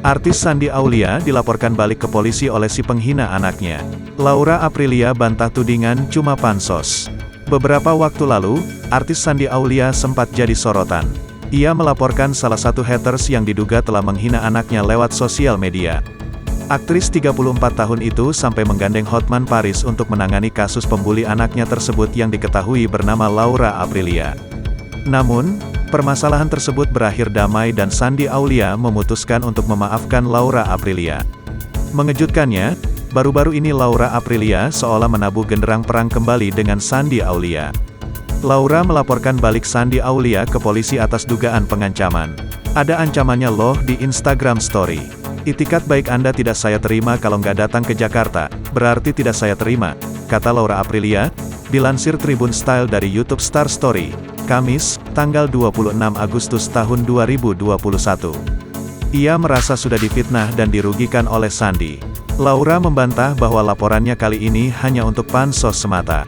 Artis Shandy Aulia dilaporkan balik ke polisi oleh si penghina anaknya. Laura Aprilia bantah tudingan cuma pansos. Beberapa waktu lalu, artis Shandy Aulia sempat jadi sorotan. Ia melaporkan salah satu haters yang diduga telah menghina anaknya lewat sosial media. Aktris 34 tahun itu sampai menggandeng Hotman Paris untuk menangani kasus pembuli anaknya tersebut yang diketahui bernama Laura Aprilia. Namun, permasalahan tersebut berakhir damai dan Shandy Aulia memutuskan untuk memaafkan Laura Aprilia. Mengejutkannya, baru-baru ini Laura Aprilia seolah menabuh genderang perang kembali dengan Shandy Aulia. Laura melaporkan balik Shandy Aulia ke polisi atas dugaan pengancaman. Ada ancamannya loh di Instagram Story. "Itikat baik Anda tidak saya terima kalau nggak datang ke Jakarta, berarti tidak saya terima," kata Laura Aprilia, dilansir Tribun Style dari YouTube Star Story, Kamis, tanggal 26 Agustus tahun 2021. Ia merasa sudah difitnah dan dirugikan oleh Shandy. Laura membantah bahwa laporannya kali ini hanya untuk pansos semata.